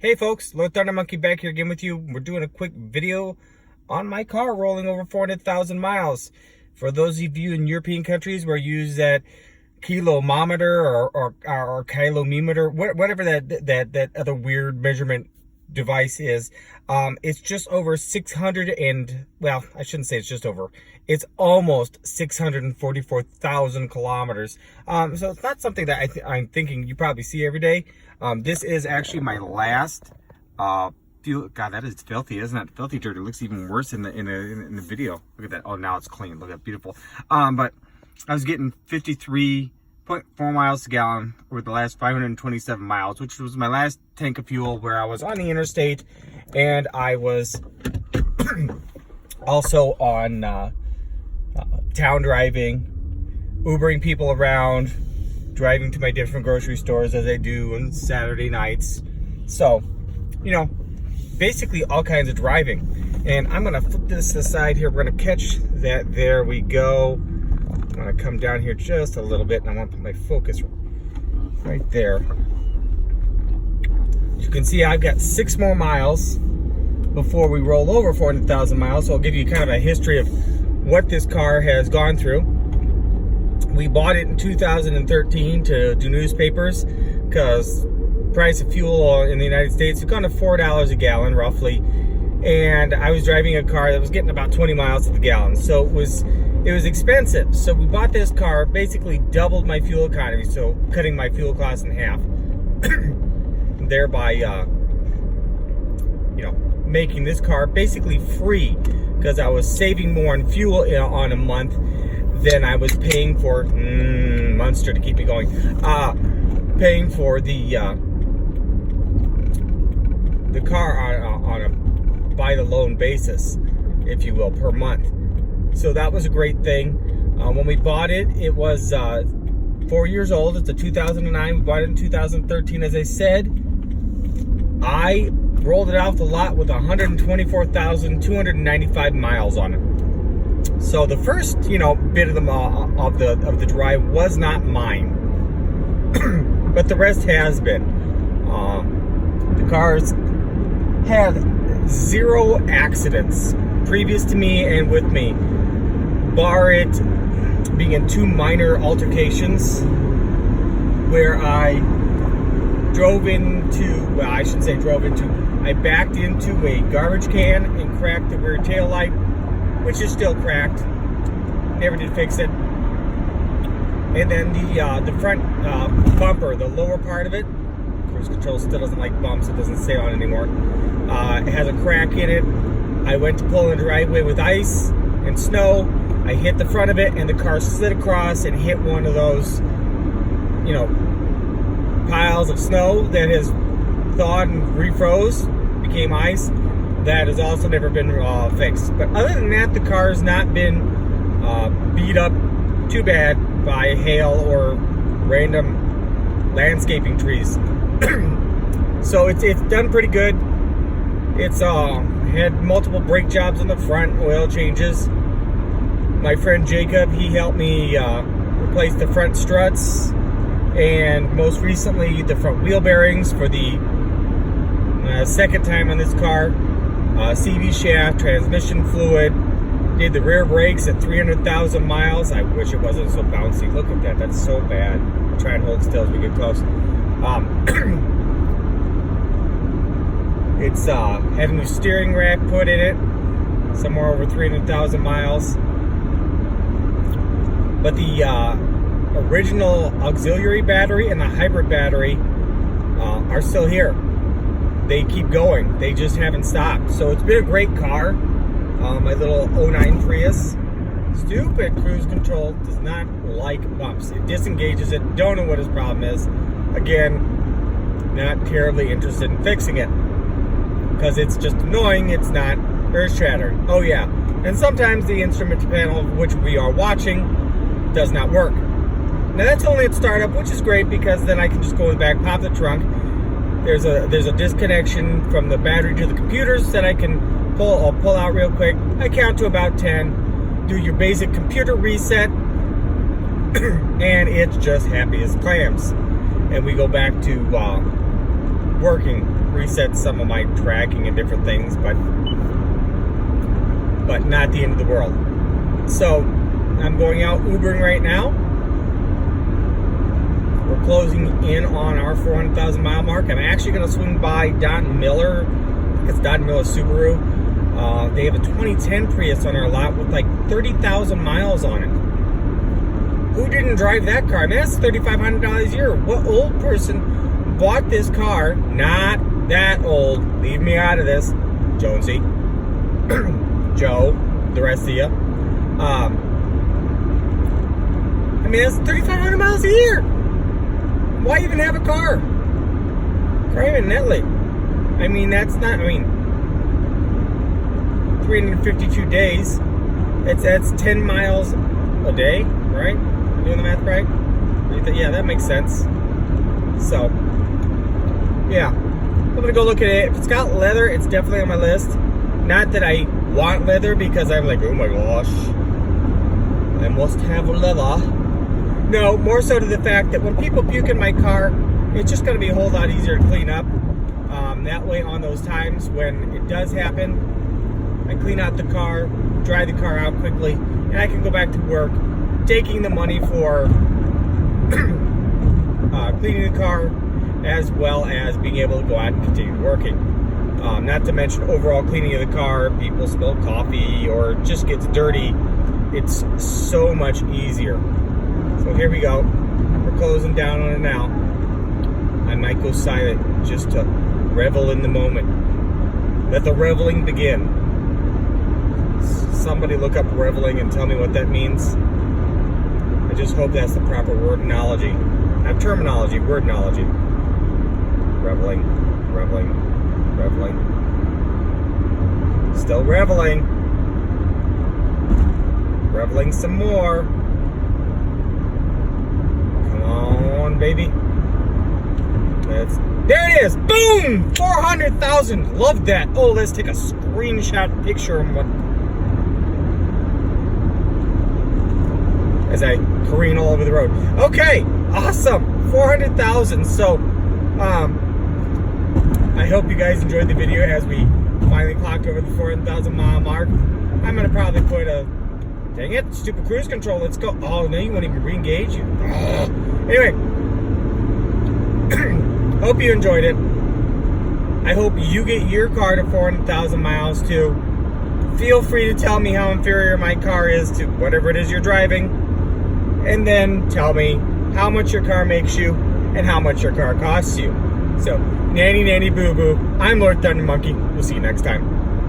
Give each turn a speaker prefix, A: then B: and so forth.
A: Hey folks, Lord Thunder Monkey back here again with you. We're doing a quick video on my car rolling over 400,000 miles. For those of you in European countries where you use that kilometer or kilometer, whatever that other weird measurement device is, it's just over 600 and, well, I shouldn't say it's just over. It's almost 644,000 kilometers. So it's not something that I'm thinking you probably see every day. This is actually my last fuel. God, that is filthy, isn't it? Filthy dirt. It looks even worse in the video. Look at that. Oh, now it's clean. Look at that, beautiful. But I was getting 53.4 miles a gallon over the last 527 miles, which was my last tank of fuel where I was on the interstate, and I was also on town driving, Ubering people around, driving to my different grocery stores as I do on Saturday nights. So, you know, basically all kinds of driving. And I'm gonna flip this aside here. We're gonna catch that. There we go. I'm gonna come down here just a little bit, and I want to put my focus right there. As you can see, I've got 6 more miles before we roll over 400,000 miles. So I'll give you kind of a history of what this car has gone through. We bought it in 2013 to do newspapers because price of fuel in the United States has gone to $4 a gallon roughly, and I was driving a car that was getting about 20 miles to the gallon, so it was expensive. So we bought this car, basically doubled my fuel economy, so cutting my fuel costs in half, thereby making this car basically free, because I was saving more on fuel on a month than I was paying for Monster to keep me going. Paying for the car on a by the loan basis, if you will, per month. So that was a great thing. When we bought it, it was 4 years old. It's a 2009. We bought it in 2013, as I said. I rolled it off the lot with 124,295 miles on it. So the first, bit of the drive was not mine, but the rest has been. The car's had 0 accidents previous to me and with me, bar it being in 2 minor altercations where I I backed into a garbage can and cracked the rear tail light, which is still cracked. Never did fix it. And then the front bumper, the lower part of it, cruise control still doesn't like bumps. It doesn't stay on anymore. It has a crack in it. I went to pull in the driveway with ice and snow. I hit the front of it, and the car slid across and hit one of those, piles of snow that has thawed and refroze, became ice. That has also never been fixed. But other than that, the car has not been beat up too bad by hail or random landscaping trees. So it's done pretty good. It's had multiple brake jobs in the front, oil changes. My friend Jacob, he helped me replace the front struts, and most recently the front wheel bearings for the second time on this car. CV shaft, transmission fluid. Did the rear brakes at 300,000 miles. I wish it wasn't so bouncy. Look at that. That's so bad. I'll try and hold still as we get close. It's had a new steering rack put in it, somewhere over 300,000 miles. But the original auxiliary battery and the hybrid battery are still here. They keep going. They just haven't stopped. So it's been a great car. My little 09 Prius. Stupid cruise control does not like bumps. It disengages it. Don't know what his problem is. Again, not terribly interested in fixing it, because it's just annoying. It's not earth-shattering. Oh yeah, and sometimes the instrument panel of which we are watching does not work. Now that's only at startup, which is great, because then I can just go in the back, pop the trunk. There's a disconnection from the battery to the computers that I can pull out real quick. I count to about 10, do your basic computer reset, and it's just happy as clams. And we go back to working reset some of my tracking and different things, but not the end of the world. So I'm going out Ubering right now. We're closing in on our 400,000 mile mark. I'm actually going to swing by Don Miller. I think it's Don Miller Subaru. They have a 2010 Prius on our lot with like 30,000 miles on it. Who didn't drive that car? Man, that's $3,500 a year. What old person bought this car? Not that old. Leave me out of this, Jonesy. Joe, the rest of you. I mean, that's 3,500 miles a year. Why even have a car? Private netly. I mean, that's not, 352 days. That's 10 miles a day, right? Doing the math right? Yeah, that makes sense. So, yeah. I'm gonna go look at it. If it's got leather, it's definitely on my list. Not that I want leather, because I'm like, oh my gosh, I must have leather. No, more so to the fact that when people puke in my car, it's just gonna be a whole lot easier to clean up. That way, on those times when it does happen, I clean out the car, dry the car out quickly, and I can go back to work, taking the money for cleaning the car, as well as being able to go out and continue working. Not to mention overall cleaning of the car, people spill coffee or it just gets dirty. It's so much easier. So here we go. We're closing down on it now. I might go silent just to revel in the moment. Let the reveling begin. Somebody look up reveling and tell me what that means. I just hope that's the proper wordnology. Not terminology, wordnology. Reveling, reveling, reveling. Still reveling. Reveling some more. Come on, baby. There it is! Boom! 400,000. Love that. Oh, let's take a screenshot picture of what, as I careen all over the road. Okay, awesome. 400,000. So, I hope you guys enjoyed the video as we finally clocked over the 400,000 mile mark. I'm gonna probably put a, dang it, stupid cruise control. Let's go. Oh, no, you won't even re-engage you. Anyway, hope you enjoyed it. I hope you get your car to 400,000 miles too. Feel free to tell me how inferior my car is to whatever it is you're driving. And then tell me how much your car makes you and how much your car costs you. So, nanny, nanny, boo, boo. I'm Lord Thunder Monkey. We'll see you next time.